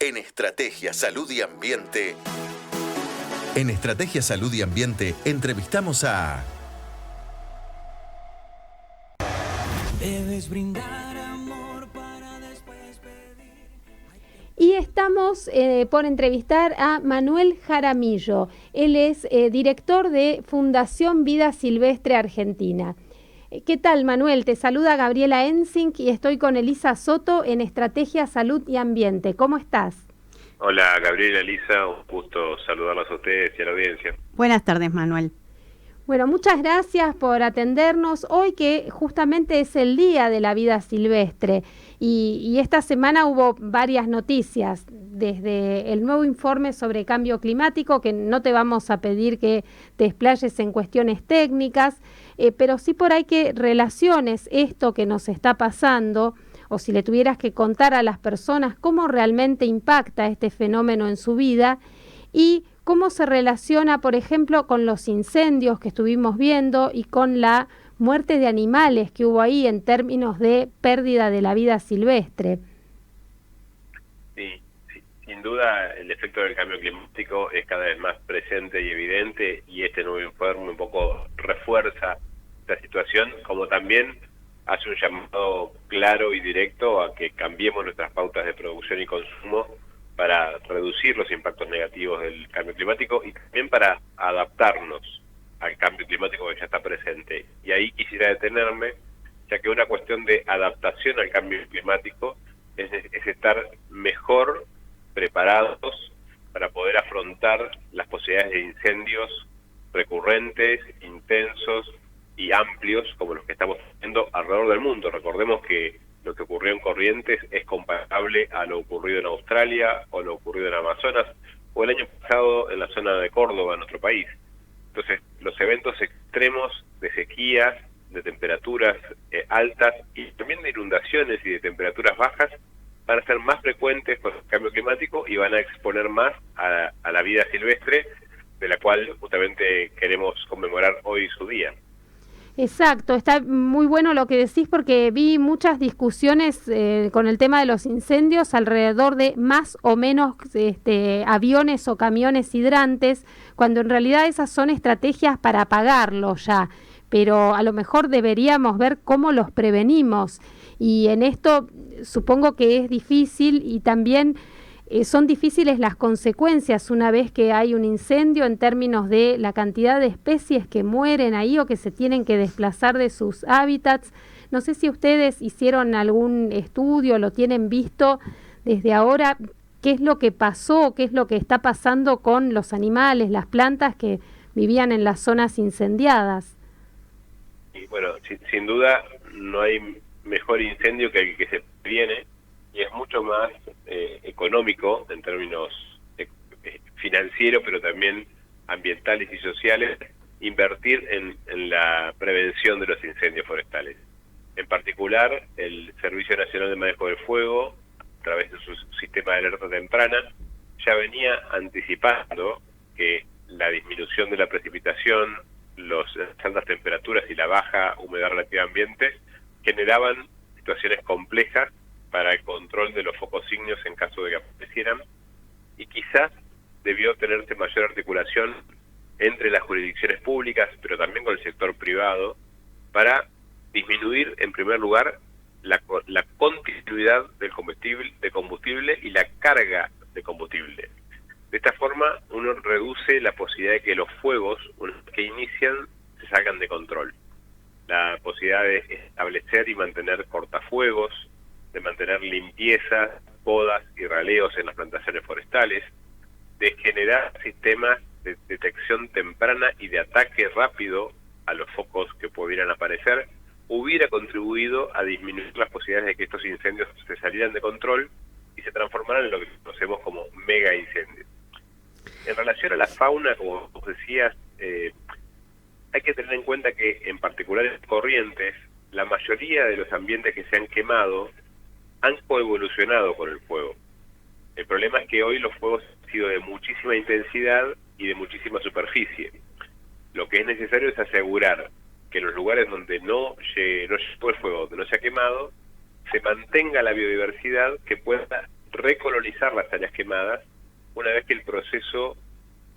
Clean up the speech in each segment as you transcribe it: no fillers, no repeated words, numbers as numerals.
En Estrategia Salud y Ambiente. En Estrategia Salud y Ambiente entrevistamos a... Debes brindar amor para después pedir. Y estamos por entrevistar a Manuel Jaramillo. Él es director de Fundación Vida Silvestre Argentina. ¿Qué tal, Manuel? Te saluda Gabriela Ensink y estoy con Elisa Soto en Estrategia Salud y Ambiente. ¿Cómo estás? Hola, Gabriela, Elisa, un gusto saludarlos a ustedes y a la audiencia. Buenas tardes, Manuel. Bueno, muchas gracias por atendernos hoy, que justamente es el Día de la Vida Silvestre, y esta semana hubo varias noticias, desde el nuevo informe sobre cambio climático, que no te vamos a pedir que te explayes en cuestiones técnicas, pero sí por ahí que relaciones esto que nos está pasando, o si le tuvieras que contar a las personas cómo realmente impacta este fenómeno en su vida, y cómo se relaciona, por ejemplo, con los incendios que estuvimos viendo y con la muerte de animales que hubo ahí en términos de pérdida de la vida silvestre. Sí, sin duda el efecto del cambio climático es cada vez más presente y evidente, y este nuevo informe un poco refuerza esta situación, como también hace un llamado claro y directo a que cambiemos nuestras pautas de producción y consumo para reducir los impactos negativos del cambio climático y también para adaptarnos al cambio climático que ya está presente. Y ahí quisiera detenerme, ya que una cuestión de adaptación al cambio climático es estar mejor preparados para poder afrontar las posibilidades de incendios recurrentes, intensos y amplios como los que estamos teniendo alrededor del mundo. Recordemos que lo que ocurrió en Corrientes es comparable a lo ocurrido en Australia o lo ocurrido en Amazonas o el año pasado en la zona de Córdoba, en nuestro país. Entonces, los eventos extremos de sequías, de temperaturas altas y también de inundaciones y de temperaturas bajas van a ser más frecuentes con el cambio climático y van a exponer más a la vida silvestre, de la cual justamente queremos conmemorar hoy su día. Exacto, está muy bueno lo que decís, porque vi muchas discusiones con el tema de los incendios alrededor de más o menos aviones o camiones hidrantes, cuando en realidad esas son estrategias para apagarlos ya, pero a lo mejor deberíamos ver cómo los prevenimos, y en esto supongo que es difícil, y también son difíciles las consecuencias una vez que hay un incendio en términos de la cantidad de especies que mueren ahí o que se tienen que desplazar de sus hábitats. No sé si ustedes hicieron algún estudio, lo tienen visto desde ahora, qué es lo que pasó, qué es lo que está pasando con los animales, las plantas que vivían en las zonas incendiadas. Y bueno, sin duda no hay mejor incendio que el que se previene, y es mucho más económico en términos financieros, pero también ambientales y sociales, invertir en la prevención de los incendios forestales. En particular, el Servicio Nacional de Manejo del Fuego, a través de su sistema de alerta temprana, ya venía anticipando que la disminución de la precipitación, las altas temperaturas y la baja humedad relativa ambiente generaban situaciones complejas para el control de los focos ígneos en caso de que aparecieran, y quizás debió tenerse mayor articulación entre las jurisdicciones públicas, pero también con el sector privado, para disminuir, en primer lugar, la continuidad del combustible y la carga de combustible. De esta forma, uno reduce la posibilidad de que los fuegos, una vez que inician, se salgan de control. La posibilidad de establecer y mantener cortafuegos, de mantener limpieza, podas y raleos en las plantaciones forestales, de generar sistemas de detección temprana y de ataque rápido a los focos que pudieran aparecer, hubiera contribuido a disminuir las posibilidades de que estos incendios se salieran de control y se transformaran en lo que conocemos como mega incendios. En relación a la fauna, como vos decías, hay que tener en cuenta que, en particular en Corrientes, la mayoría de los ambientes que se han quemado han coevolucionado con el fuego. El problema es que hoy los fuegos han sido de muchísima intensidad y de muchísima superficie. Lo que es necesario es asegurar que en los lugares donde no llegó el fuego, donde no se ha quemado, se mantenga la biodiversidad que pueda recolonizar las áreas quemadas una vez que el proceso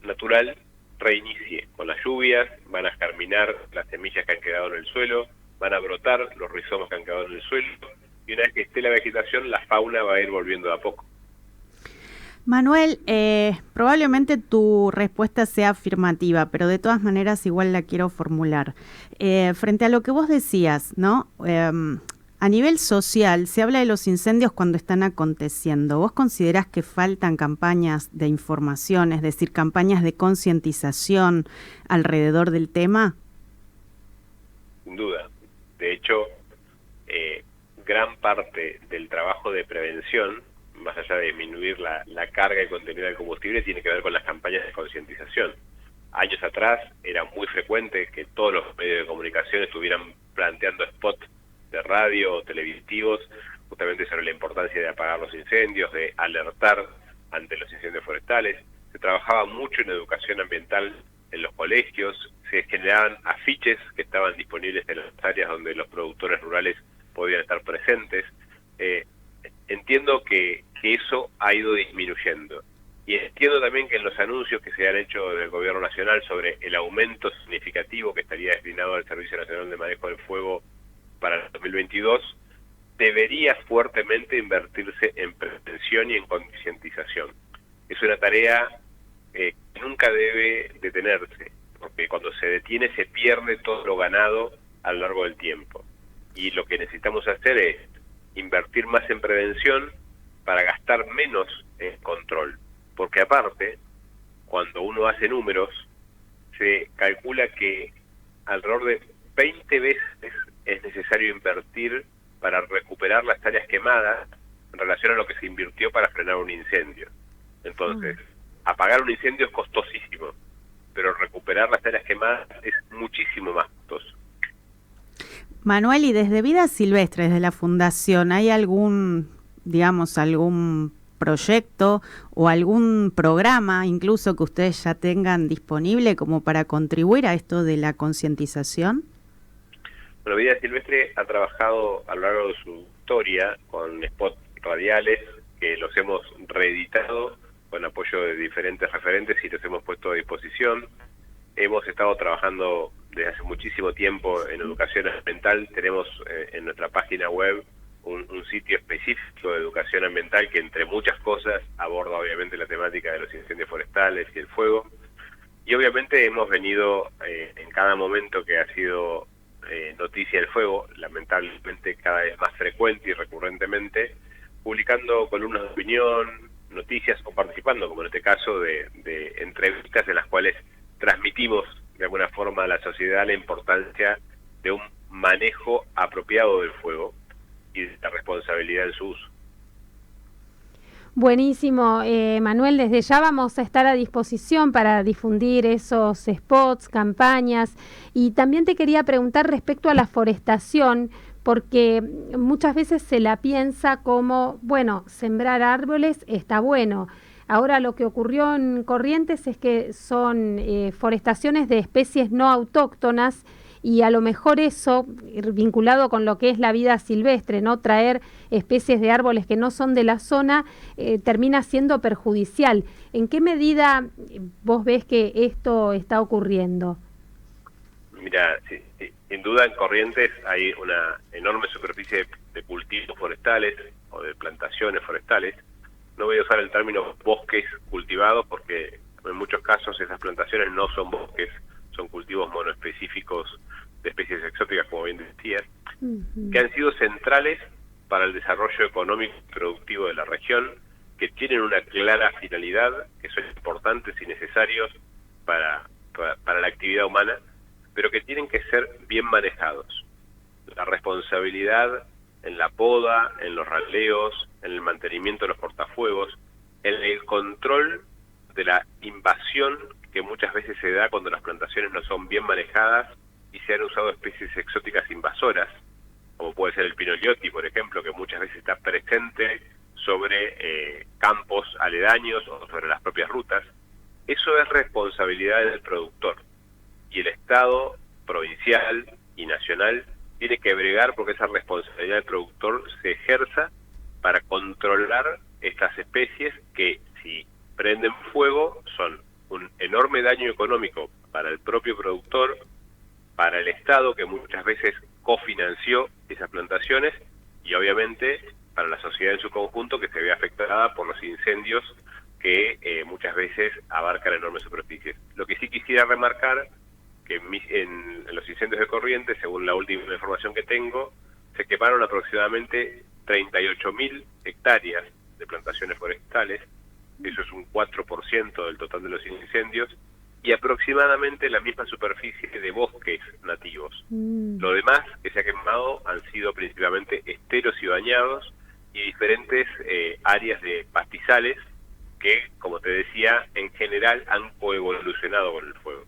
natural reinicie. Con las lluvias van a germinar las semillas que han quedado en el suelo, van a brotar los rizomas que han quedado en el suelo, y una vez que esté la vegetación, la fauna va a ir volviendo de a poco. Manuel, probablemente tu respuesta sea afirmativa, pero de todas maneras igual la quiero formular. Frente a lo que vos decías, ¿no? A nivel social se habla de los incendios cuando están aconteciendo. ¿Vos considerás que faltan campañas de información, es decir, campañas de concientización alrededor del tema? Sin duda. De hecho, gran parte del trabajo de prevención, más allá de disminuir la carga y contenido del combustible, tiene que ver con las campañas de concientización. Años atrás era muy frecuente que todos los medios de comunicación estuvieran planteando spots de radio o televisivos justamente sobre la importancia de apagar los incendios, de alertar ante los incendios forestales. Se trabajaba mucho en educación ambiental en los colegios, se generaban afiches que estaban disponibles en las áreas donde los productores rurales podían estar presentes. Entiendo que eso ha ido disminuyendo. Y entiendo también que en los anuncios que se han hecho del Gobierno Nacional sobre el aumento significativo que estaría destinado al Servicio Nacional de Manejo del Fuego para el 2022, debería fuertemente invertirse en prevención y en concientización. Es una tarea que nunca debe detenerse, porque cuando se detiene se pierde todo lo ganado a lo largo del tiempo. Y lo que necesitamos hacer es invertir más en prevención para gastar menos en control. Porque aparte, cuando uno hace números, se calcula que alrededor de 20 veces es necesario invertir para recuperar las áreas quemadas en relación a lo que se invirtió para frenar un incendio. Entonces, apagar un incendio es costosísimo, pero recuperar las áreas quemadas es muchísimo más costoso. Manuel, y desde Vida Silvestre, desde la Fundación, ¿hay algún proyecto o algún programa incluso que ustedes ya tengan disponible como para contribuir a esto de la concientización? Bueno, Vida Silvestre ha trabajado a lo largo de su historia con spots radiales que los hemos reeditado con apoyo de diferentes referentes y los hemos puesto a disposición. Hemos estado trabajando desde hace muchísimo tiempo en educación ambiental. Tenemos en nuestra página web un sitio específico de educación ambiental que, entre muchas cosas, aborda obviamente la temática de los incendios forestales y el fuego. Y obviamente hemos venido en cada momento que ha sido noticia del fuego, lamentablemente cada vez más frecuente y recurrentemente, publicando columnas de opinión, noticias o participando, como en este caso, de entrevistas en las cuales transmitimos de alguna forma a la sociedad la importancia de un manejo apropiado del fuego y de la responsabilidad en su uso. Buenísimo, Manuel, desde ya vamos a estar a disposición para difundir esos spots, campañas, y también te quería preguntar respecto a la forestación, porque muchas veces se la piensa como, bueno, sembrar árboles está bueno. Ahora lo que ocurrió en Corrientes es que son forestaciones de especies no autóctonas, y a lo mejor eso, vinculado con lo que es la vida silvestre, ¿no? Traer especies de árboles que no son de la zona, termina siendo perjudicial. ¿En qué medida vos ves que esto está ocurriendo? Mira, sin duda en Corrientes hay una enorme superficie de cultivos forestales o de plantaciones forestales. No voy a usar el término bosques cultivados porque en muchos casos esas plantaciones no son bosques, son cultivos monoespecíficos de especies exóticas, como bien decías, que han sido centrales para el desarrollo económico y productivo de la región, que tienen una clara finalidad, que son importantes y necesarios para la actividad humana, pero que tienen que ser bien manejados. La responsabilidad en la poda, en los raleos, en el mantenimiento de los cortafuegos, en el control de la invasión que muchas veces se da cuando las plantaciones no son bien manejadas y se han usado especies exóticas invasoras, como puede ser el pinolioti, por ejemplo, que muchas veces está presente sobre campos aledaños o sobre las propias rutas. Eso es responsabilidad del productor, y el Estado provincial y nacional tiene que bregar porque esa responsabilidad del productor se ejerza para controlar estas especies que, si prenden fuego, son un enorme daño económico para el propio productor, para el Estado, que muchas veces cofinanció esas plantaciones, y obviamente para la sociedad en su conjunto, que se ve afectada por los incendios que muchas veces abarcan enormes superficies. Lo que sí quisiera remarcar, que en los incendios de Corrientes, según la última información que tengo, se quemaron aproximadamente 38.000 hectáreas de plantaciones forestales. Eso es un 4% del total de los incendios, y aproximadamente la misma superficie de bosques nativos. Lo demás que se ha quemado han sido principalmente esteros y bañados y diferentes áreas de pastizales que, como te decía, en general han coevolucionado con el fuego.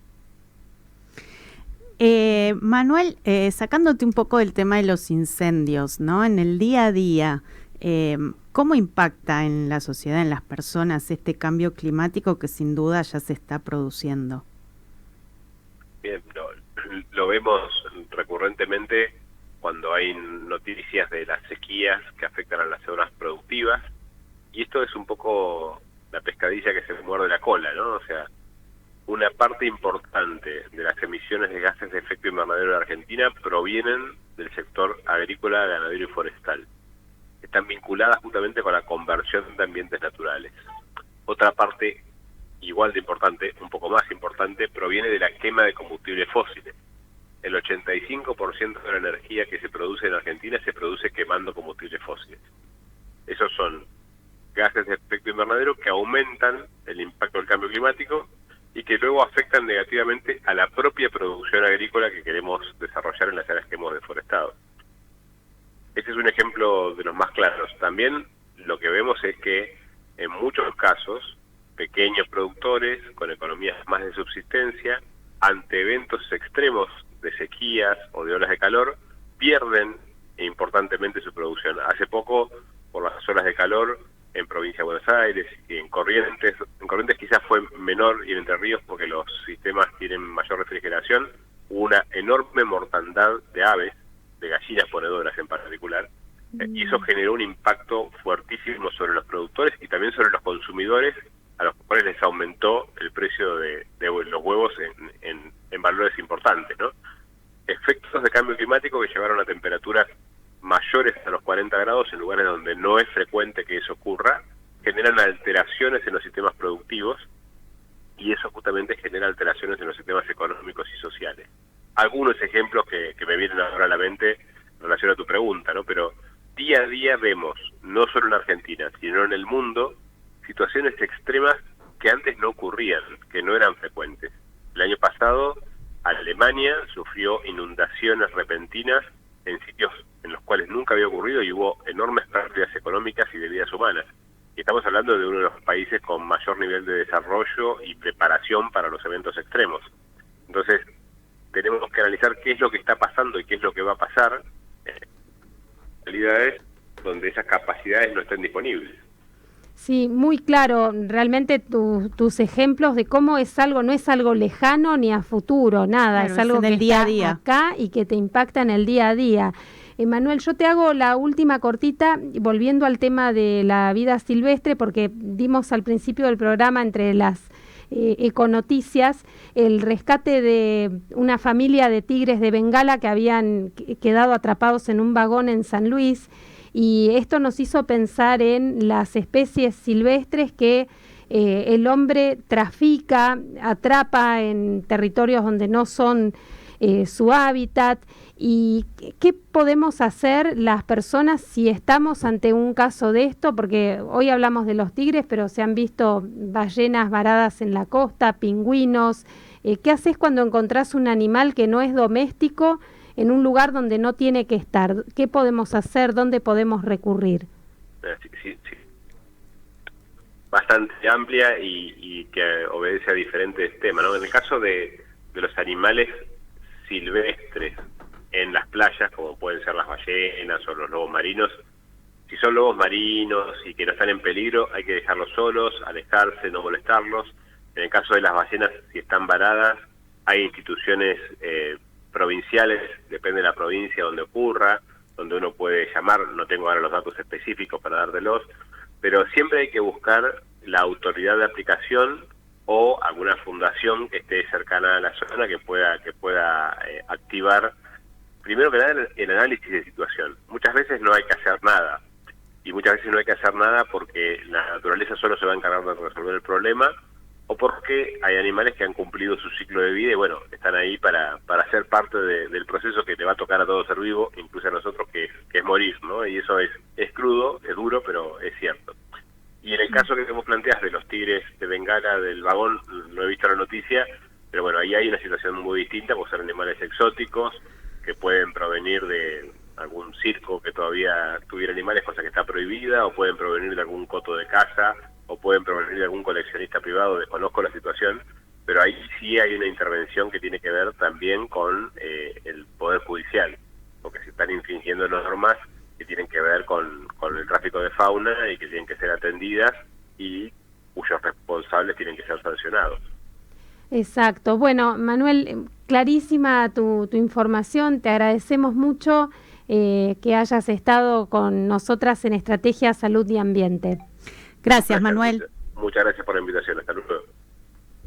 Manuel, sacándote un poco del tema de los incendios, ¿no? En el día a día, ¿cómo impacta en la sociedad, en las personas, este cambio climático que sin duda ya se está produciendo? Bien, lo vemos recurrentemente cuando hay noticias de las sequías que afectan a las zonas productivas, y esto es un poco la pescadilla que se muerde la cola, ¿no? O sea, una parte importante de las emisiones de gases de efecto invernadero de Argentina provienen del sector agrícola, ganadero y forestal. Están vinculadas justamente con la conversión de ambientes naturales. Otra parte igual de importante, un poco más importante, proviene de la quema de combustibles fósiles. El 85% de la energía que se produce en Argentina se produce quemando combustibles fósiles. Esos son gases de efecto invernadero que aumentan el impacto del cambio climático y que luego afectan negativamente a la propia producción agrícola que queremos desarrollar en las áreas que hemos deforestado. Este es un ejemplo de los más claros. También lo que vemos es que en muchos casos, pequeños productores con economías más de subsistencia, ante eventos extremos de sequías o de olas de calor, pierden importantemente su producción. Hace poco, por las olas de calor en Provincia de Buenos Aires y en Corrientes quizás fue menor, y en Entre Ríos, porque los sistemas tienen mayor refrigeración, hubo una enorme mortandad de aves, de gallinas ponedoras en particular, y eso generó un impacto fuertísimo sobre los productores y también sobre los consumidores, a los cuales les aumentó el precio de los huevos en valores importantes, ¿no? Efectos de cambio climático que llevaron a temperaturas mayores a los 40 grados en lugares donde no es frecuente que eso ocurra, generan alteraciones en los sistemas productivos, y eso justamente genera alteraciones en los sistemas económicos y sociales. Algunos ejemplos que me vienen ahora a la mente en relación a tu pregunta, ¿no? Pero día a día vemos, no solo en Argentina, sino en el mundo, situaciones extremas que antes no ocurrían, que no eran frecuentes. El año pasado, Alemania sufrió inundaciones repentinas en sitios en los cuales nunca había ocurrido, y hubo enormes pérdidas económicas y de vidas humanas. Y estamos hablando de uno de los países con mayor nivel de desarrollo y preparación para los eventos extremos. Entonces, tenemos que analizar qué es lo que está pasando y qué es lo que va a pasar en realidades donde esas capacidades no estén disponibles. Sí, muy claro, realmente tus ejemplos de cómo es algo, no es algo lejano ni a futuro, nada, Claro, es algo en el que día a está día acá y que te impacta en el día a día. Manuel, yo te hago la última cortita, volviendo al tema de la vida silvestre, porque dimos al principio del programa, entre las econoticias, el rescate de una familia de tigres de Bengala que habían quedado atrapados en un vagón en San Luis. Y esto nos hizo pensar en las especies silvestres que el hombre trafica, atrapa en territorios donde no son su hábitat. ¿Y qué podemos hacer las personas si estamos ante un caso de esto? Porque hoy hablamos de los tigres, pero se han visto ballenas varadas en la costa, pingüinos. ¿Qué haces cuando encontrás un animal que no es doméstico en un lugar donde no tiene que estar? ¿Qué podemos hacer? ¿Dónde podemos recurrir? Sí. Bastante amplia y que obedece a diferentes temas, ¿no? En el caso de los animales silvestres en las playas, como pueden ser las ballenas o los lobos marinos, si son lobos marinos y que no están en peligro, hay que dejarlos solos, alejarse, no molestarlos. En el caso de las ballenas, si están varadas, hay instituciones provinciales, depende de la provincia donde ocurra, donde uno puede llamar, no tengo ahora los datos específicos para dártelos, pero siempre hay que buscar la autoridad de aplicación o alguna fundación que esté cercana a la zona que pueda activar, primero que nada, el análisis de situación. Muchas veces no hay que hacer nada, y muchas veces no hay que hacer nada porque la naturaleza solo se va a encargar de resolver el problema, o porque hay animales que han cumplido su ciclo de vida y bueno, están ahí para ser parte del proceso que le va a tocar a todo ser vivo, incluso a nosotros, que es morir, ¿no? Y eso es crudo, es duro, pero es cierto. Y en el caso que vos planteas de los tigres de Bengala, del vagón, no he visto la noticia, pero bueno, ahí hay una situación muy distinta, porque son animales exóticos que pueden provenir de algún circo que todavía tuviera animales, cosa que está prohibida, o pueden provenir de algún coto de caza, o pueden provenir de algún coleccionista privado, desconozco la situación, pero ahí sí hay una intervención que tiene que ver también con el Poder Judicial, porque se están infringiendo normas que tienen que ver con el tráfico de fauna y que tienen que ser atendidas y cuyos responsables tienen que ser sancionados. Exacto. Bueno, Manuel, clarísima tu información, te agradecemos mucho que hayas estado con nosotras en Estrategia Salud y Ambiente. Gracias, Manuel. Muchas gracias por la invitación. Hasta luego.